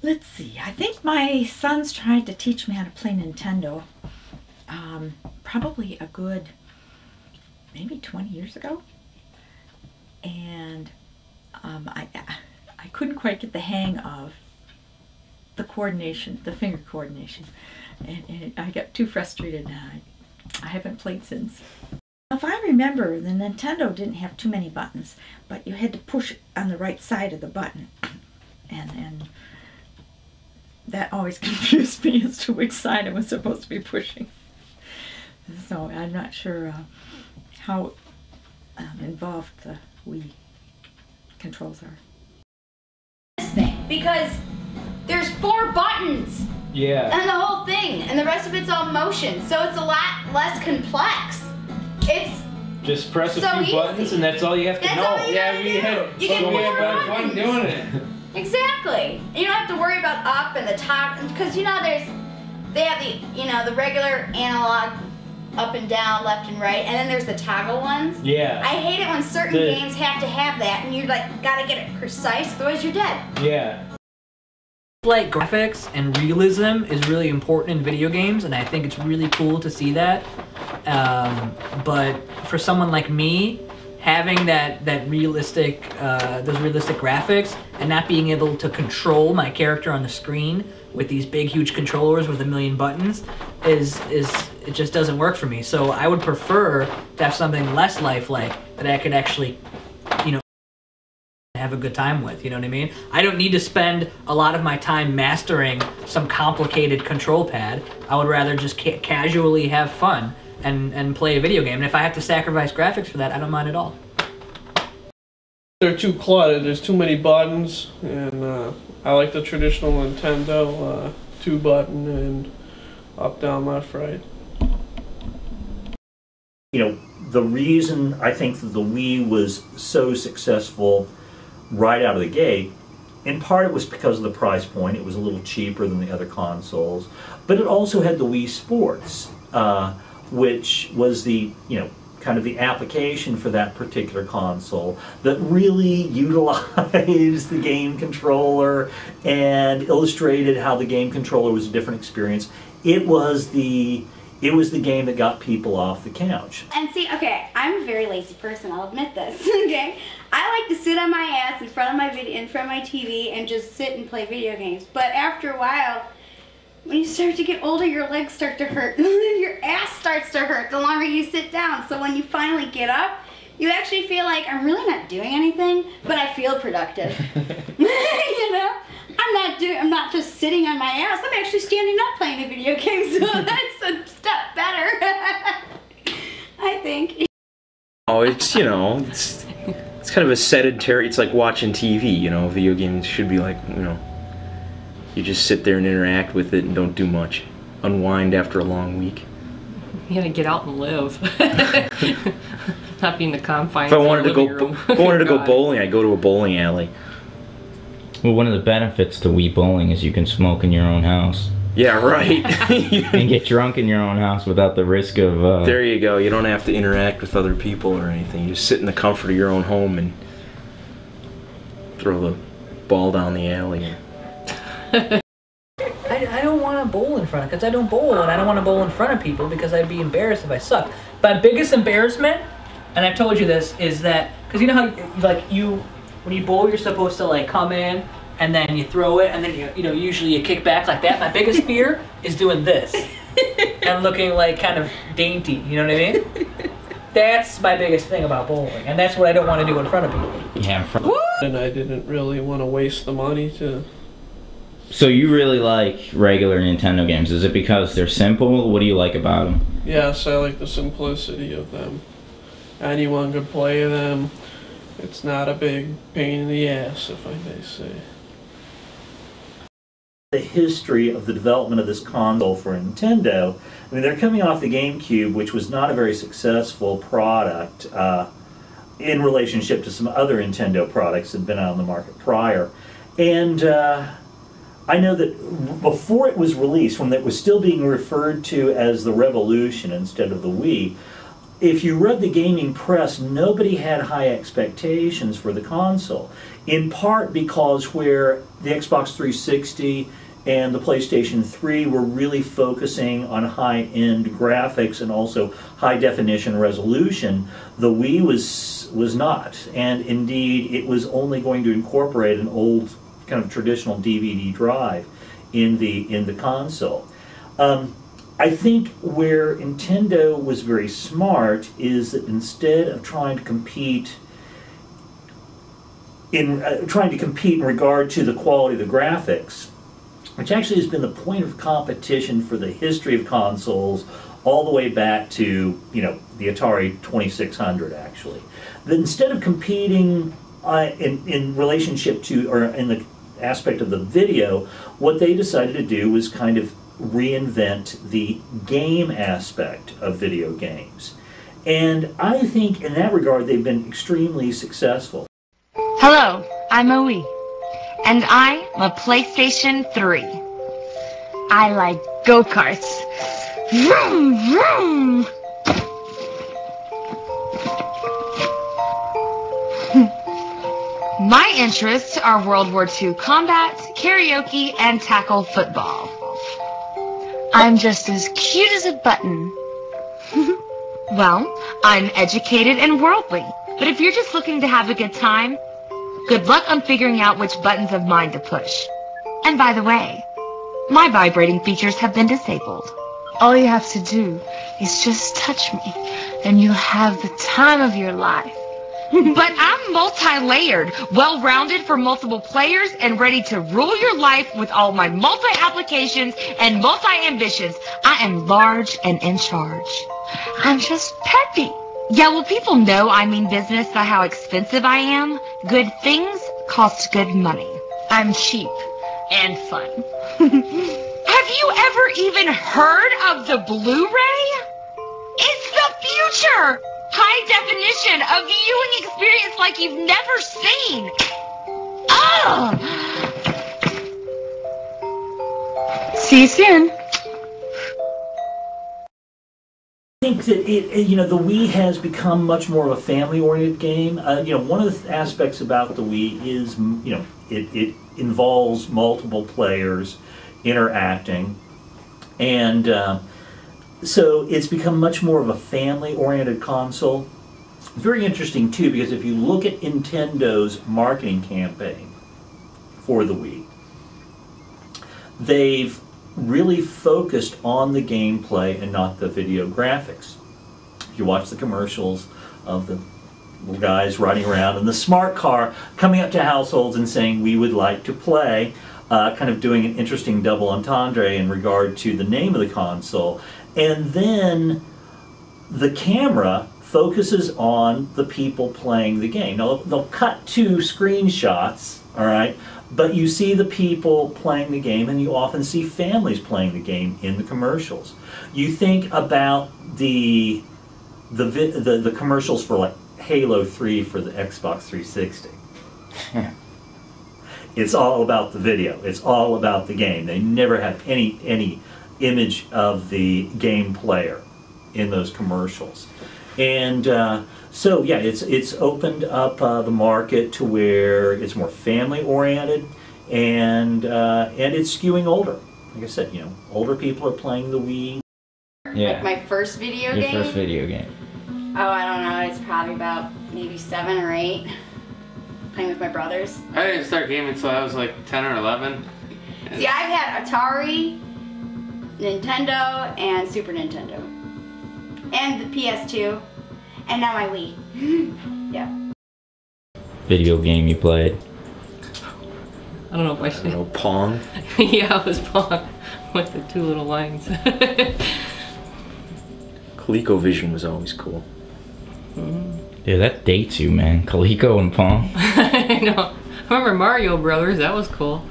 Let's see, I think my sons tried to teach me how to play Nintendo probably a good, maybe 20 years ago. And I couldn't quite get the hang of the coordination, the finger coordination. And I got too frustrated now. I haven't played since. If I remember, the Nintendo didn't have too many buttons, but you had to push on the right side of the button. And that always confused me as to which side I was supposed to be pushing. So I'm not sure how involved the Wii controls are. This thing, because there's 4 buttons. Yeah. And the whole thing, and the rest of it's all motion, so it's a lot less complex. It's just press a so few easy. buttons, and that's all you have to That's know. all you Yeah, gotta we do. had You get so more much fun buttons. doing it. Exactly. And you don't have to worry about up and the top, because you know they have the the regular analog up and down, left and right, and then there's the toggle ones. Yeah. I hate it when certain games have to have that, and you like gotta get it precise, otherwise you're dead. Yeah. Like graphics and realism is really important in video games, and I think it's really cool to see that. But for someone like me, having that realistic, those realistic graphics, and not being able to control my character on the screen with these big, huge controllers with a million buttons, it just doesn't work for me. So I would prefer to have something less lifelike that I could actually, have a good time with, you know what I mean? I don't need to spend a lot of my time mastering some complicated control pad. I would rather just casually have fun and play a video game. And if I have to sacrifice graphics for that, I don't mind at all. They're too cluttered, there's too many buttons, and I like the traditional Nintendo 2-button and up, down, left, right. The reason I think that the Wii was so successful right out of the gate, in part it was because of the price point. It was a little cheaper than the other consoles, but it also had the Wii Sports, which was the kind of the application for that particular console that really utilized the game controller and illustrated how the game controller was a different experience. It was the game that got people off the couch. And see, okay, I'm a very lazy person, I'll admit this, okay? I like to sit on my ass in front of my TV and just sit and play video games. But after a while, when you start to get older, your legs start to hurt, and then your ass starts to hurt the longer you sit down. So when you finally get up, you actually feel like, I'm really not doing anything, but I feel productive. I'm not just sitting on my ass, I'm actually standing up playing a video game, so that's a step better, I think. Oh, it's, it's kind of a sedentary, it's like watching TV, video games should be like, you just sit there and interact with it and don't do much. Unwind after a long week. You gotta get out and live. Not be in the confines If I wanted of the living room. if I wanted to go bowling, I'd go to a bowling alley. Well, one of the benefits to Wii Bowling is you can smoke in your own house. Yeah, right. And get drunk in your own house without the risk of... There you go. You don't have to interact with other people or anything. You just sit in the comfort of your own home and throw the ball down the alley. I don't want to bowl in front, because I don't bowl, and I don't want to bowl in front of people because I'd be embarrassed if I sucked. My biggest embarrassment, and I've told you this, is that, because you know how, when you bowl, you're supposed to come in, and then you throw it, and then usually you kick back like that. My biggest fear is doing this, and looking kind of dainty, you know what I mean? That's my biggest thing about bowling, and that's what I don't want to do in front of people. Yeah, in front of... And I didn't really want to waste the money to... So you really like regular Nintendo games. Is it because they're simple? What do you like about them? Yes, I like the simplicity of them. Anyone could play them. It's not a big pain in the ass, if I may say. The history of the development of this console for Nintendo, I mean, they're coming off the GameCube, which was not a very successful product in relationship to some other Nintendo products that had been out on the market prior. And I know that before it was released, when it was still being referred to as the Revolution instead of the Wii, if you read the gaming press, nobody had high expectations for the console, in part because where the Xbox 360 and the PlayStation 3 were really focusing on high-end graphics and also high-definition resolution, the Wii was not. And indeed, it was only going to incorporate an old kind of traditional DVD drive in the console. I think where Nintendo was very smart is that instead of trying to compete in regard to the quality of the graphics, which actually has been the point of competition for the history of consoles all the way back to, you know, the Atari 2600 actually. That instead of competing in relationship to, or in the aspect of the video, what they decided to do was kind of reinvent the game aspect of video games. And I think in that regard they've been extremely successful. Hello, I'm Owie, and I'm a PlayStation 3. I like go-karts. Vroom, vroom. My interests are World War II combat, karaoke, and tackle football. I'm just as cute as a button. Well, I'm educated and worldly, but if you're just looking to have a good time, good luck on figuring out which buttons of mine to push. And by the way, my vibrating features have been disabled. All you have to do is just touch me, and you'll have the time of your life. But I'm multi-layered, well-rounded for multiple players, and ready to rule your life with all my multi-applications and multi-ambitions. I am large and in charge. I'm just peppy. Yeah, well, people know I mean business by how expensive I am. Good things cost good money. I'm cheap and fun. Have you ever even heard of the Blu-ray? It's the future! High definition, a viewing experience like you've never seen. Ugh! See you soon. I think that the Wii has become much more of a family-oriented game. One of the aspects about the Wii is, it involves multiple players interacting, and so it's become much more of a family-oriented console. It's very interesting too, because if you look at Nintendo's marketing campaign for the Wii, they've really focused on the gameplay and not the video graphics. If you watch the commercials of the little guys riding around in the smart car coming up to households and saying, "We would like to play," kind of doing an interesting double entendre in regard to the name of the console. And then the camera focuses on the people playing the game. Now, they'll cut to screenshots, all right, but you see the people playing the game, and you often see families playing the game in the commercials. You think about the commercials for like Halo 3 for the Xbox 360. It's all about the video. It's all about the game. They never have any image of the game player in those commercials. And so yeah, it's opened up the market to where it's more family oriented, and it's skewing older. Like I said, older people are playing the Wii. Yeah. Like my first video game? Your first video game. Oh, I don't know. It's probably about maybe 7 or 8. Playing with my brothers. I didn't start gaming until I was like 10 or 11. See, I've had Atari, Nintendo, and Super Nintendo. And the PS2. And now my Wii. Yeah. Video game you played? I don't know if I should. Pong? Yeah, it was Pong with the 2 little lines. ColecoVision was always cool. Dude, that dates you, man. Coleco and Pong. I know. I remember Mario Brothers, that was cool.